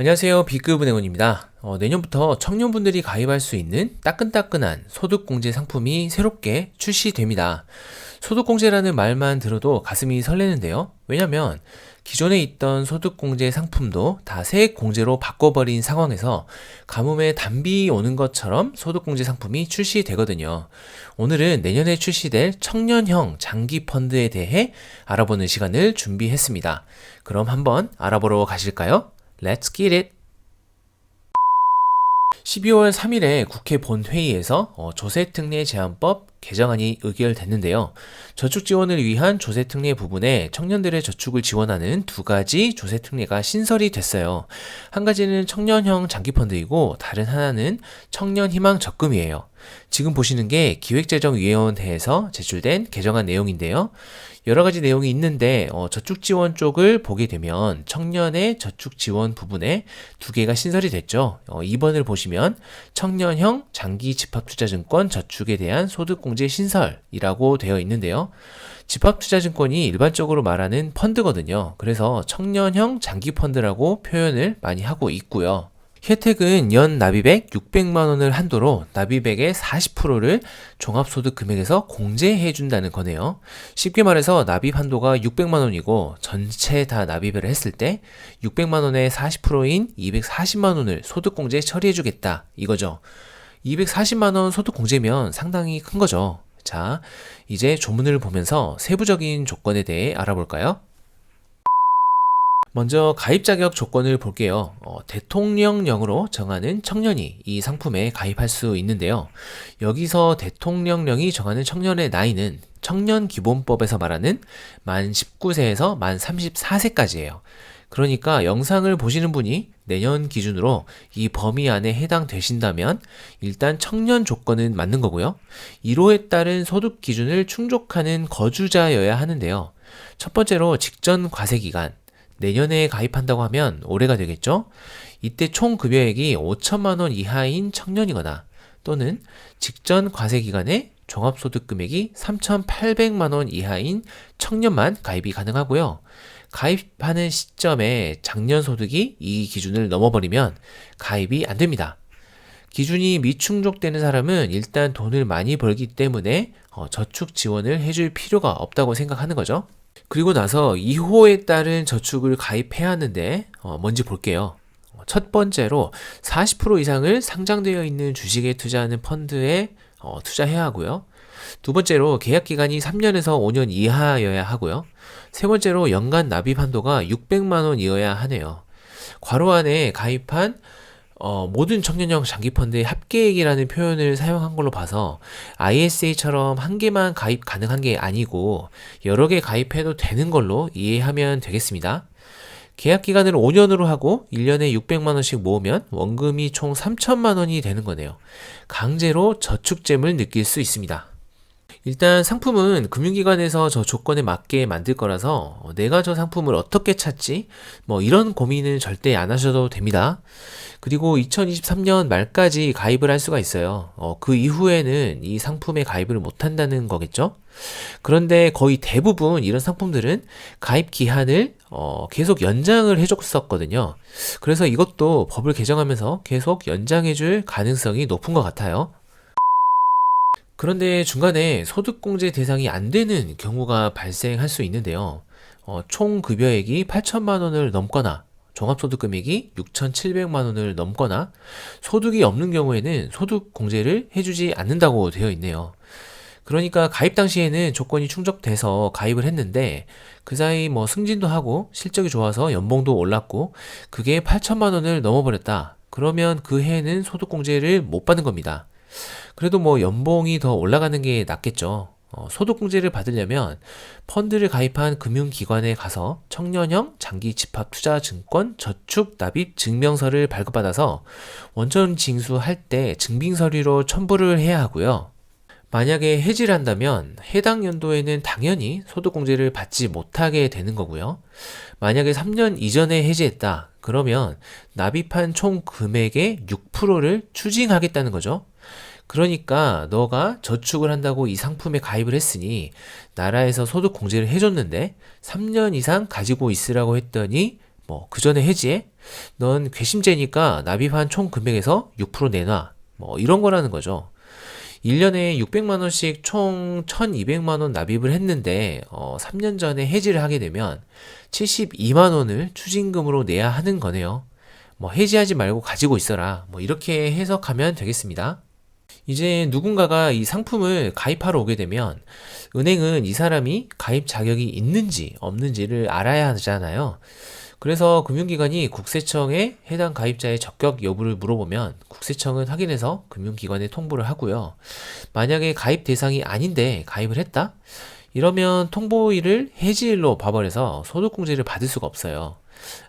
안녕하세요. B급은행원입니다. 내년부터 청년분들이 가입할 수 있는 따끈따끈한 소득공제 상품이 새롭게 출시됩니다. 소득공제라는 말만 들어도 가슴이 설레는데요. 왜냐면 기존에 있던 소득공제 상품도 다 세액공제로 바꿔버린 상황에서 가뭄에 단비 오는 것처럼 소득공제 상품이 출시되거든요. 오늘은 내년에 출시될 청년형 장기펀드에 대해 알아보는 시간을 준비했습니다. 그럼 한번 알아보러 가실까요? Let's get it! 12월 3일에 국회 본회의에서 조세특례 제한법 개정안이 의결됐는데요. 저축 지원을 위한 조세특례 부분에 청년들의 저축을 지원하는 두 가지 조세특례가 신설이 됐어요. 한 가지는 청년형 장기펀드이고 다른 하나는 청년희망적금이에요. 지금 보시는 게 기획재정위원회에서 제출된 개정안 내용인데요. 여러 가지 내용이 있는데 저축 지원 쪽을 보게 되면 청년의 저축 지원 부분에 두 개가 신설이 됐죠. 2번을 보시면 청년형 장기 집합투자증권 저축에 대한 소득공제 신설이라고 되어 있는데요. 집합투자증권이 일반적으로 말하는 펀드거든요. 그래서 청년형 장기펀드라고 표현을 많이 하고 있고요. 혜택은 연 납입액 600만 원을 한도로 납입액의 40%를 종합소득 금액에서 공제해 준다는 거네요. 쉽게 말해서 납입 한도가 600만 원이고 전체 다 납입을 했을 때 600만 원의 40%인 240만 원을 소득공제 처리해 주겠다 이거죠. 240만 원 소득공제면 상당히 큰 거죠. 자, 이제 조문을 보면서 세부적인 조건에 대해 알아볼까요? 먼저 가입 자격 조건을 볼게요. 대통령령으로 정하는 청년이 이 상품에 가입할 수 있는데요. 여기서 대통령령이 정하는 청년의 나이는 청년기본법에서 말하는 만 19세에서 만 34세까지예요. 그러니까 영상을 보시는 분이 내년 기준으로 이 범위 안에 해당되신다면 일단 청년 조건은 맞는 거고요. 1호에 따른 소득 기준을 충족하는 거주자여야 하는데요. 첫 번째로 직전 과세 기간, 내년에 가입한다고 하면 올해가 되겠죠? 이때 총 급여액이 5천만 원 이하인 청년이거나 또는 직전 과세 기간에 종합소득 금액이 3,800만 원 이하인 청년만 가입이 가능하고요. 가입하는 시점에 작년 소득이 이 기준을 넘어버리면 가입이 안 됩니다. 기준이 미충족되는 사람은 일단 돈을 많이 벌기 때문에 저축 지원을 해줄 필요가 없다고 생각하는 거죠. 그리고 나서 2호에 따른 저축을 가입해야 하는데 뭔지 볼게요. 첫 번째로 40% 이상을 상장되어 있는 주식에 투자하는 펀드에 투자해야 하고요. 두 번째로 계약 기간이 3년에서 5년 이하여야 하고요. 세 번째로 연간 납입 한도가 600만 원이어야 하네요. 괄호 안에 가입한 모든 청년형 장기펀드의 합계액이라는 표현을 사용한 걸로 봐서 ISA처럼 한 개만 가입 가능한 게 아니고 여러 개 가입해도 되는 걸로 이해하면 되겠습니다. 계약 기간을 5년으로 하고 1년에 600만 원씩 모으면 원금이 총 3천만 원이 되는 거네요. 강제로 저축잼을 느낄 수 있습니다. 일단 상품은 금융기관에서 저 조건에 맞게 만들 거라서 내가 저 상품을 어떻게 찾지? 이런 고민은 절대 안 하셔도 됩니다. 그리고 2023년 말까지 가입을 할 수가 있어요. 그 이후에는 이 상품에 가입을 못 한다는 거겠죠? 그런데 거의 대부분 이런 상품들은 가입 기한을 계속 연장을 해줬었거든요. 그래서 이것도 법을 개정하면서 계속 연장해줄 가능성이 높은 것 같아요. 그런데 중간에 소득공제 대상이 안 되는 경우가 발생할 수 있는데요. 총 급여액이 8천만 원을 넘거나 종합소득금액이 6,700만 원을 넘거나 소득이 없는 경우에는 소득공제를 해주지 않는다고 되어 있네요. 그러니까 가입 당시에는 조건이 충족돼서 가입을 했는데 그 사이 승진도 하고 실적이 좋아서 연봉도 올랐고 그게 8천만 원을 넘어버렸다. 그러면 그 해에는 소득공제를 못 받는 겁니다. 그래도 연봉이 더 올라가는 게 낫겠죠. 소득공제를 받으려면 펀드를 가입한 금융기관에 가서 청년형 장기 집합투자증권 저축 납입 증명서를 발급받아서 원천 징수할 때 증빙서류로 첨부를 해야 하고요. 만약에 해지를 한다면 해당 연도에는 당연히 소득공제를 받지 못하게 되는 거고요. 만약에 3년 이전에 해지했다. 그러면 납입한 총 금액의 6%를 추징하겠다는 거죠. 그러니까 너가 저축을 한다고 이 상품에 가입을 했으니 나라에서 소득 공제를 해줬는데 3년 이상 가지고 있으라고 했더니 뭐 그 전에 해지해? 넌 괘씸죄니까 납입한 총 금액에서 6% 내놔. 뭐 이런 거라는 거죠. 1년에 600만 원씩 총 1200만 원 납입을 했는데 3년 전에 해지를 하게 되면 72만 원을 추징금으로 내야 하는 거네요. 뭐 해지하지 말고 가지고 있어라. 뭐 이렇게 해석하면 되겠습니다. 이제 누군가가 이 상품을 가입하러 오게 되면 은행은 이 사람이 가입 자격이 있는지 없는지를 알아야 하잖아요. 그래서 금융기관이 국세청에 해당 가입자의 적격 여부를 물어보면 국세청은 확인해서 금융기관에 통보를 하고요. 만약에 가입 대상이 아닌데 가입을 했다? 이러면 통보일을 해지일로 봐버려서 소득공제를 받을 수가 없어요.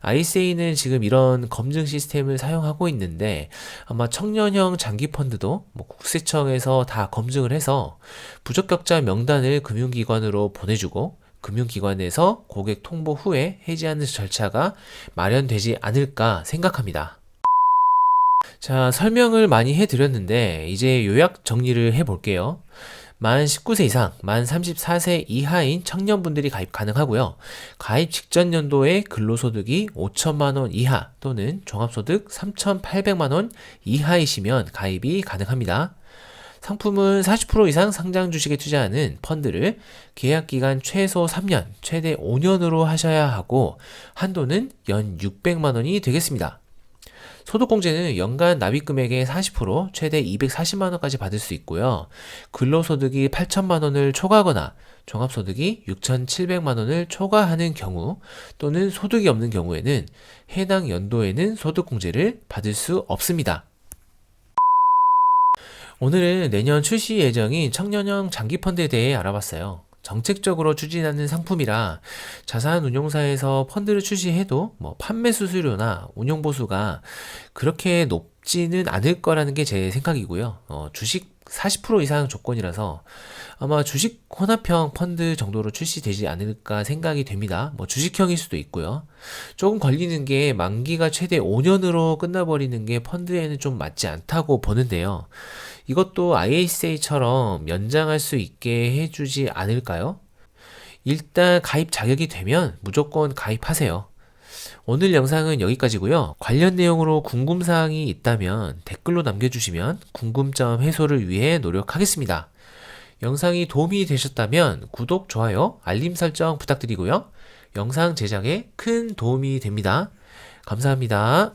ICA는 지금 이런 검증 시스템을 사용하고 있는데 아마 청년형 장기펀드도 뭐 국세청에서 다 검증을 해서 부적격자 명단을 금융기관으로 보내주고 금융기관에서 고객 통보 후에 해지하는 절차가 마련되지 않을까 생각합니다. 자, 설명을 많이 해드렸는데 이제 요약 정리를 해볼게요. 만 19세 이상, 만 34세 이하인 청년분들이 가입 가능하고요. 가입 직전 연도에 근로소득이 5천만 원 이하 또는 종합소득 3,800만 원 이하이시면 가입이 가능합니다. 상품은 40% 이상 상장 주식에 투자하는 펀드를 계약기간 최소 3년, 최대 5년으로 하셔야 하고 한도는 연 600만 원이 되겠습니다. 소득공제는 연간 납입금액의 40%, 최대 240만 원까지 받을 수 있고요. 근로소득이 8천만 원을 초과하거나 종합소득이 6,700만 원을 초과하는 경우 또는 소득이 없는 경우에는 해당 연도에는 소득공제를 받을 수 없습니다. 오늘은 내년 출시 예정인 청년형 장기펀드에 대해 알아봤어요. 정책적으로 추진하는 상품이라 자산운용사에서 펀드를 출시해도 뭐 판매 수수료나 운용 보수가 그렇게 높지는 않을 거라는 게 제 생각이고요. 주식 40% 이상 조건이라서 아마 주식 혼합형 펀드 정도로 출시되지 않을까 생각이 됩니다. 뭐 주식형일 수도 있고요. 조금 걸리는 게 만기가 최대 5년으로 끝나버리는 게 펀드에는 좀 맞지 않다고 보는데요. 이것도 ICA처럼 연장할 수 있게 해주지 않을까요? 일단 가입 자격이 되면 무조건 가입하세요. 오늘 영상은 여기까지고요. 관련 내용으로 궁금사항이 있다면 댓글로 남겨주시면 궁금점 해소를 위해 노력하겠습니다. 영상이 도움이 되셨다면 구독, 좋아요, 알림 설정 부탁드리고요. 영상 제작에 큰 도움이 됩니다. 감사합니다.